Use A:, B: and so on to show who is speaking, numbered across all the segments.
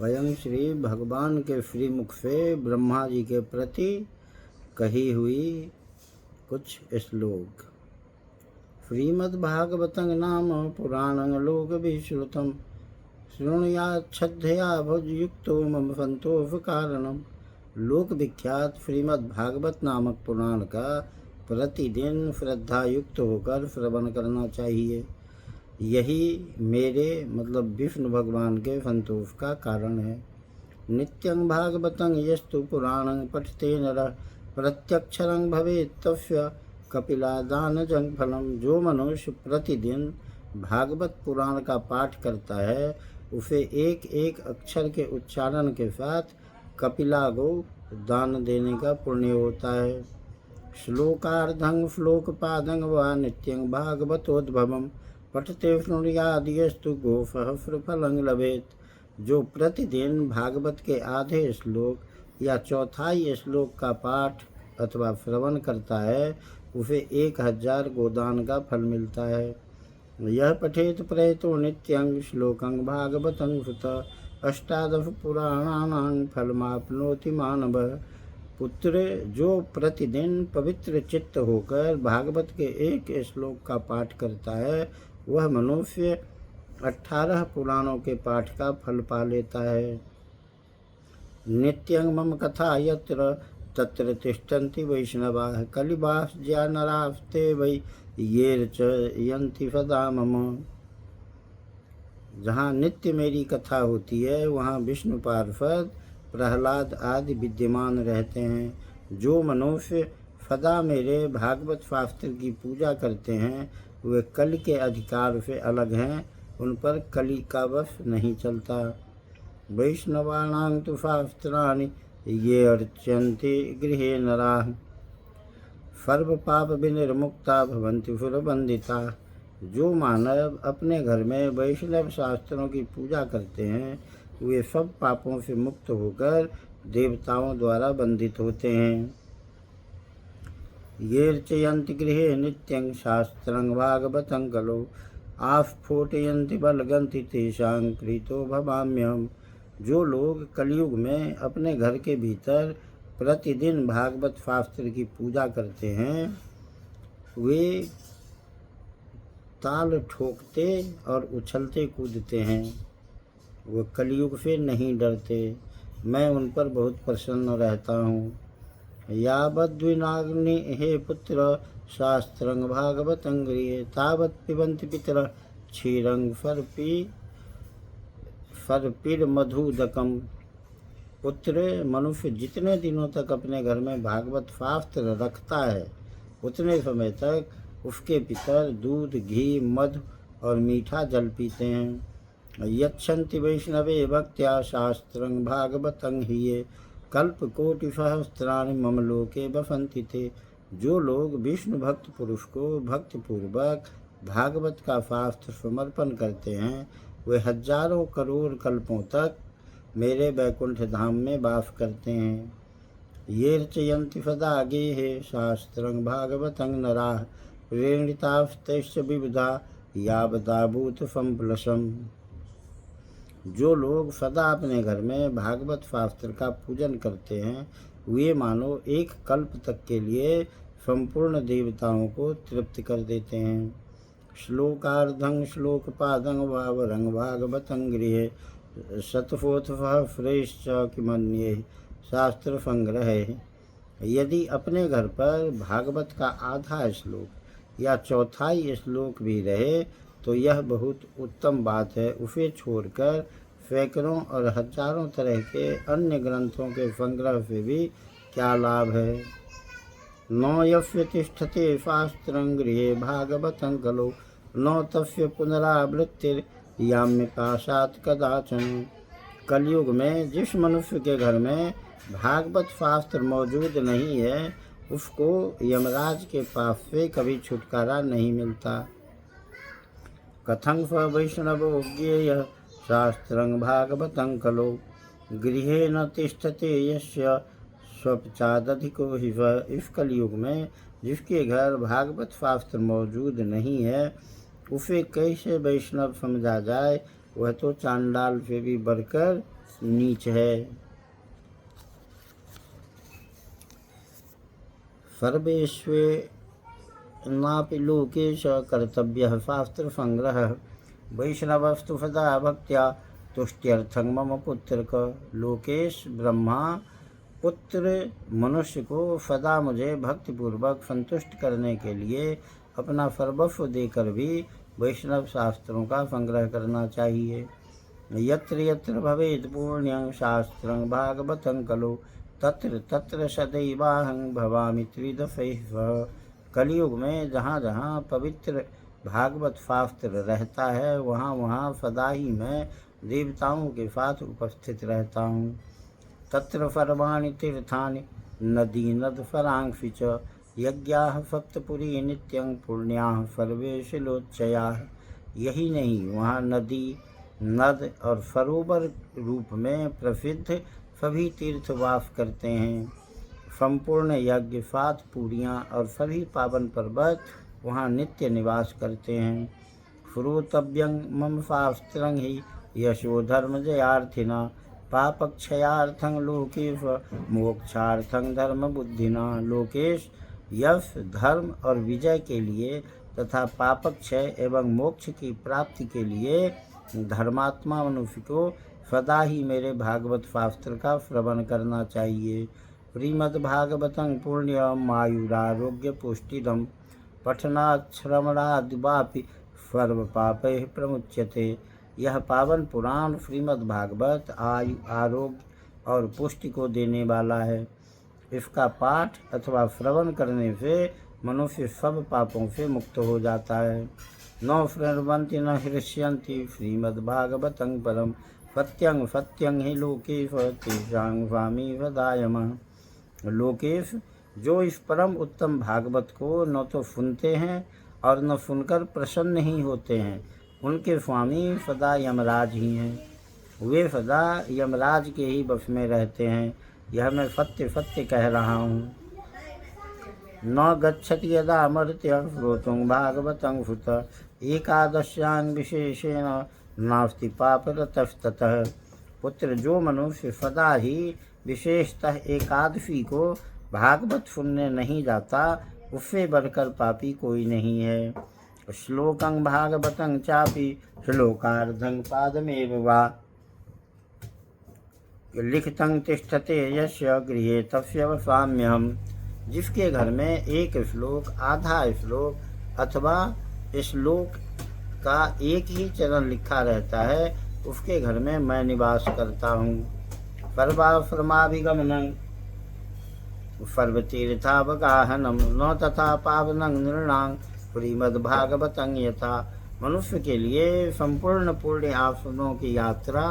A: स्वयं श्री भगवान के श्रीमुख से ब्रह्मा जी के प्रति कही हुई कुछ श्लोक। श्रीमद्भागवतं नाम पुराणं लोकविश्रुतं शृणुयाच्छ्रद्धया भुजयुक्तो मम संतोषकारणम्। लोक विख्यात श्रीमद्भागवत नामक पुराण का प्रतिदिन श्रद्धा युक्त होकर श्रवण करना चाहिए। यही मेरे मतलब विष्णु भगवान के संतोष का कारण है। नित्यं भागवतं यस्तु पुराणं पठते नरः प्रत्यक्षरं भवेत् तस्य कपिलादानजं फलम्। जो मनुष्य प्रतिदिन भागवत पुराण का पाठ करता है उसे एक एक अक्षर के उच्चारण के साथ कपिला गो दान देने का पुण्य होता है। श्लोकार्धं श्लोकपादं वा नित्यं भागवतोद्भवं पठते शृणुयाद्यस्तु गोसहस्रफलं लभेत्। जो प्रतिदिन भागवत के आधे श्लोक या चौथाई श्लोक का पाठ अथवा श्रवण करता है उसे 1000 गोदान का फल मिलता है। यह पठेत प्रयतो नित्यं श्लोकं भागवतं सुत 18 पुराणानां फलमाप्नोति मानवः। पुत्र, जो प्रतिदिन पवित्र चित्त होकर भागवत के एक श्लोक का पाठ करता है वह मनुष्य 18 पुराणों के पाठ का फल पा लेता है। नित्यं मम कथा यत्र तत्र तिष्ठन्ति वैष्णवाः कलिबाह्या नरास्ते वै ये च यन्ति सदा मम। जहाँ नित्य मेरी कथा होती है वहाँ विष्णु पार्षद प्रहलाद आदि विद्यमान रहते हैं। जो मनुष्य सदा मेरे भागवत शास्त्र की पूजा करते हैं वे कलि के अधिकार से अलग हैं, उन पर कलि का वश नहीं चलता। वैष्णवानां तु शास्त्राणि ये अर्चन्ते गृहे नराः सर्व पाप विनिर्मुक्ता भवन्ति सुरवन्दिता। जो मानव अपने घर में वैष्णव शास्त्रों की पूजा करते हैं वे सब पापों से मुक्त होकर देवताओं द्वारा वंदित होते हैं। ये अर्चयन्ति गृहे नित्यं शास्त्रं भागवतं खलु आस्फोटयन्ति बलगन्ति तेषां प्रीतो भवाम्यहम्। जो लोग कलयुग में अपने घर के भीतर प्रतिदिन भागवत शास्त्र की पूजा करते हैं वे ताल ठोकते और उछलते कूदते हैं, वो कलयुग से नहीं डरते। मैं उन पर बहुत प्रसन्न रहता हूँ। यावद्विनाग्नि हे पुत्र शास्त्रं भागवतं गृहे तावत् पिबन्ति पितरः क्षीरं सर्पिर्मधुदकम्। पुत्र, मनुष्य जितने दिनों तक अपने घर में भागवत शास्त्र रखता है उतने समय तक उसके पितर दूध, घी, मधु और मीठा जल पीते हैं। यच्छन्ति वैष्णवे भक्त्या शास्त्रं भागवतं हि ये कल्पकोटिसहस्राणि मम लोके वसन्ति ते। जो लोग विष्णु भक्त पुरुष को भक्तिपूर्वक भागवत का शास्त्र समर्पण करते हैं वे हजारों करोड़ कल्पों तक मेरे वैकुंठ धाम में वास करते हैं। ये रचयन्ति सदा गेहे शास्त्रं भागवतं नराः प्रेणितास्तैश्च विबुधा यावदाभूत संप्लशम्। जो लोग सदा अपने घर में भागवत शास्त्र का पूजन करते हैं वे मानो एक कल्प तक के लिए संपूर्ण देवताओं को तृप्त कर देते हैं। श्लोकार्धं श्लोकपादं वावरं भागवतं गृहे शतशोथसहस्रैश्च किमन्ये शास्त्र संग्रह। यदि अपने घर पर भागवत का आधा श्लोक या चौथाई श्लोक भी रहे तो यह बहुत उत्तम बात है। उसे छोड़कर सैकड़ों और हजारों तरह के अन्य ग्रंथों के संग्रह से भी क्या लाभ है। न यस्य तिष्ठते शास्त्रं गृहे भागवतं खलु न तस्य पुनरावृत्तिर्याम्य पाशात् कदाचन। कलयुग में जिस मनुष्य के घर में भागवत शास्त्र मौजूद नहीं है उसको यमराज के पास से कभी छुटकारा नहीं मिलता। कथं स वैष्णवो ज्ञेयः शास्त्रं भागवतं खलु गृहे न तिष्ठते यस्य स्वपचादधिको हि वः। इस कलयुग में जिसके घर भागवत शास्त्र मौजूद नहीं है उसे कैसे वैष्णव समझा जाए, वह तो चांडाल से भी बढ़कर नीच है। सर्वेष्वे नापि लोकेश कर्तव्यः शास्त्रसंग्रहः वैष्णवस्तु सदा भक्त्या तुष्ट्यर्थं मम पुत्रक। लोकेश ब्रह्मा पुत्र मनुष्य को सदा मुझे भक्तिपूर्वक संतुष्ट करने के लिए अपना सर्वस्व देकर भी वैष्णव शास्त्रों का संग्रह करना चाहिए। यत्र यत्र भवेत् पुण्यं शास्त्रं भागवतं खलु तत्र तत्र सदैवाहं भवामि त्रिदशैः। कलयुग में जहाँ जहाँ पवित्र भागवत शास्त्र रहता है वहाँ वहाँ सदा ही मैं देवताओं के साथ उपस्थित रहता हूँ। तत्र सर्वाणि तीर्थानि नदी नदफलांसि च यज्ञाः सप्तपुरी नित्यं पुण्याः सर्वे शिलोच्चयाः। यही नहीं, वहाँ नदी नद और सरोवर रूप में प्रसिद्ध सभी तीर्थ वास करते हैं। संपूर्ण यज्ञ 7 पूरियाँ और सभी पावन पर्वत वहाँ नित्य निवास करते हैं। श्रोतव्यं मम शास्त्रं हि यशो धर्म जयार्थिना पापक्षयार्थं लोकेश मोक्षार्थं धर्म बुद्धिना। लोकेश यश धर्म और विजय के लिए तथा पापक्षय एवं मोक्ष की प्राप्ति के लिए धर्मात्मा मनुष्य को सदा ही मेरे भागवत शास्त्र का श्रवण करना चाहिए। श्रीमद्भागवतं पुण्यम आयुरारोग्य पुष्टिदम पठनात् श्रवणाद्वापि सर्वपापैः प्रमुच्यते। यह पावन पुराण श्रीमद्भागवत आयु आरोग्य और पुष्टि को देने वाला है। इसका पाठ अथवा श्रवण करने से मनुष्य सब पापों से मुक्त हो जाता है। न शृण्वन्ति न हृष्यन्ति श्रीमद्भागवतं परम सत्यं सत्यं हि लोकेश तेषां स्वामी वदायमः। लोकेश जो इस परम उत्तम भागवत को न तो सुनते हैं और न सुनकर प्रसन्न ही होते हैं, उनके स्वामी सदा यमराज ही हैं। वे सदा यमराज के ही वश में रहते हैं। यह मैं सत्य सत्य कह रहा हूँ। न गच्छति यदा मर्त्य श्रोतुं भागवतं सुत एकादश्यां विशेषेण नास्ति पापरतस्ततः। पुत्र, जो मनुष्य सदा ही विशेषतः एकादशी को भागवत सुनने नहीं जाता, उससे बढ़कर पापी कोई नहीं है। श्लोकं भागवतं चापि श्लोकार्धं पादमेव वा लिखितं तिष्ठते यस्य गृहे तस्य वसाम्यहम्। जिसके घर में एक श्लोक आधा श्लोक अथवा श्लोक का एक ही चरण लिखा रहता है, उसके घर में मैं निवास करता हूँ। सर्वाश्रमाभिगमनं सर्वतीर्थावगाहनं न तथा पावनं नृणां श्रीमद्भागवतं यथा। मनुष्य के लिए संपूर्ण पुण्य आश्रमों की यात्रा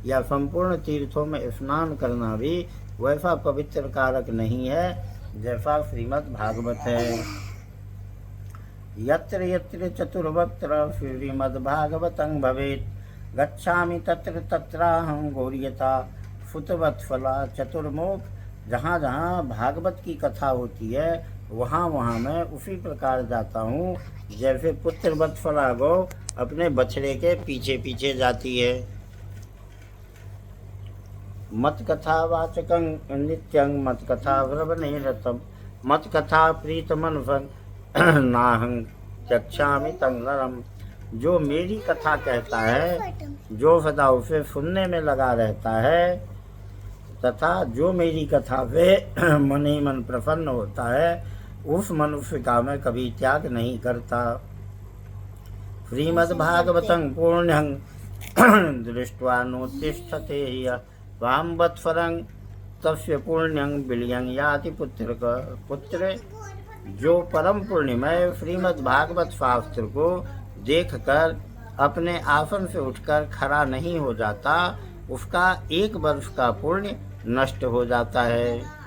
A: या संपूर्ण तीर्थों में स्नान करना भी वैसा पवित्र कारक नहीं है जैसा श्रीमद् भागवत है। यत्र यत्र चतुर्वक्त्र श्रीमद्भागवतं भवेत् गच्छामि तत्र तत्राहं गौर्यता सुतवत्सला। चतुर्मुख, जहाँ जहाँ भागवत की कथा होती है वहाँ वहाँ मैं उसी प्रकार जाता हूँ जैसे पुत्र वत्सला गौ अपने बछड़े के पीछे पीछे जाती है। मत कथा वाचकं नित्यं मत कथा व्रवणे रतम मत कथा प्रीतमनभं नाहं चक्षामि तं नरम। जो मेरी कथा कहता है, जो सदा उसे सुनने में लगा रहता है तथा जो मेरी कथा से मन ही मन प्रसन्न होता है, उस मनुष्य का मैं कभी त्याग नहीं करता। श्रीमद्भागवतं पुण्यं दृष्ट्वा नोत्तिष्ठते वाम वत्सरं तस्य पुण्यं विलयं याति पुत्रक। पुत्र, जो परम पुण्यमय श्रीमद्भागवत शास्त्र को देखकर अपने आसन से उठकर खड़ा नहीं हो जाता, उसका 1 वर्ष का पुण्य नष्ट हो जाता है।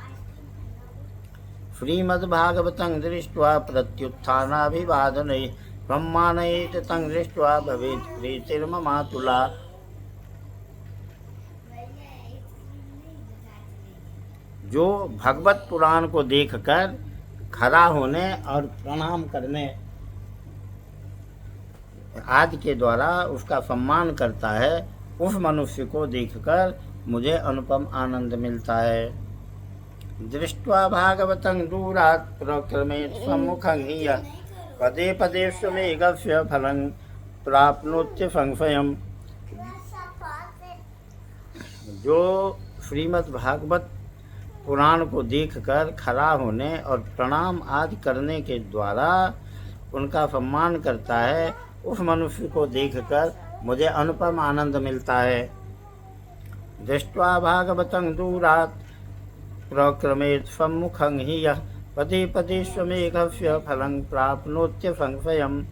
A: श्रीमद्भागवतं दृष्ट्वा प्रत्युत्थानाभिवादने सम्मानयेत तं दृष्ट्वा भवेत् प्रीतिर्ममातुला। जो भगवत पुराण को देखकर खड़ा होने और प्रणाम करने आदि के द्वारा उसका सम्मान करता है, उस मनुष्य को देखकर मुझे अनुपम आनंद मिलता है। दृष्ट्वा भागवतं दूरात् प्रक्रमेत् सम्मुखं हि यः पदे पदे स्वमेघस्य फलं प्राप्नोत्य संशयम्। जो श्रीमद् भागवत पुराण को देखकर खड़ा होने और प्रणाम आदि करने के द्वारा उनका सम्मान करता है, उस मनुष्य को देखकर मुझे अनुपम आनंद मिलता है। दृष्ट्वा भागवतं दूरात् प्रक्रमेत् सम्मुखं हि यः पदे पदे स्वमेघस्य फलं प्राप्नोत्य संशयम्।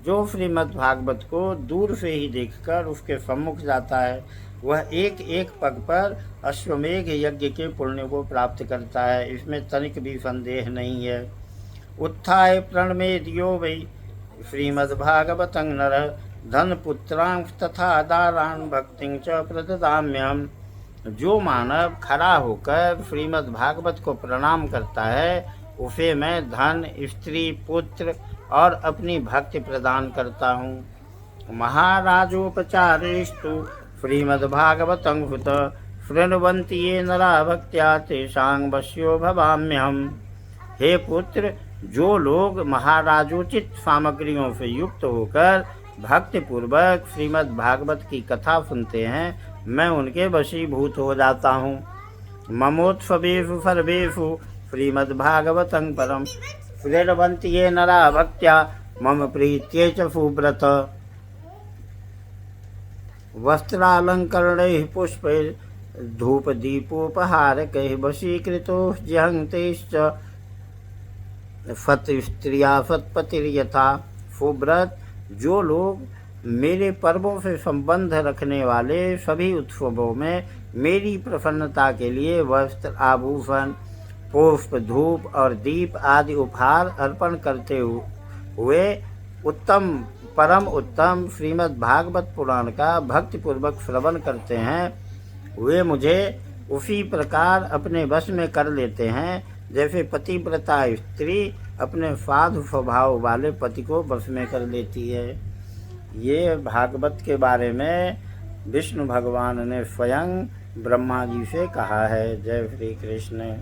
A: जो श्रीमद् भागवत को दूर से ही देखकर उसके सम्मुख जाता है, वह एक एक पग पर अश्वमेघ यज्ञ के पुण्य को प्राप्त करता है, इसमें तनिक भी संदेह नहीं है। उत्थाय प्रणमेदियो वै श्रीमद्भागवतं नरः धनपुत्रांश तथा दारान् भक्तिं च प्रददाम्यहम्। जो मानव खड़ा होकर श्रीमद् भागवत को प्रणाम करता है, उसे मैं धन, स्त्री, पुत्र और अपनी भक्ति प्रदान करता हूँ। महाराजोपचारेस्तु श्रीमद्भागवतं हुत शृण्वन्ति ये नरा भक्त्या तेषां वश्यो भवाम्यहम्। हे पुत्र, जो लोग महाराजोचित सामग्रियों से युक्त होकर भक्तिपूर्वक श्रीमद् भागवत की कथा सुनते हैं, मैं उनके वशीभूत हो जाता हूँ। ममोत्सवेषु सर्वेषु श्रीमद्भागवतं परं शृण्वन्ति ये नरा भक्त्या मम प्रीत्यै च सुव्रत। वस्त्रालङ्करणैः पुष्पैः धूपदीपोपहारकैः वशीकृतो जहन्तेश्च सत्स्त्रिया सत्पतिर्यथा। सुव्रत, जो लोग मेरे पर्वों से संबंध रखने वाले सभी उत्सवों में मेरी प्रसन्नता के लिए वस्त्र, आभूषण, पुष्प, धूप और दीप आदि उपहार अर्पण करते हुए परम उत्तम श्रीमद् भागवत पुराण का भक्तिपूर्वक श्रवण करते हैं, वे मुझे उसी प्रकार अपने वश में कर लेते हैं जैसे पतिव्रता स्त्री अपने साधु स्वभाव वाले पति को वश में कर लेती है। ये भागवत के बारे में विष्णु भगवान ने स्वयं ब्रह्मा जी से कहा है। जय श्री कृष्ण।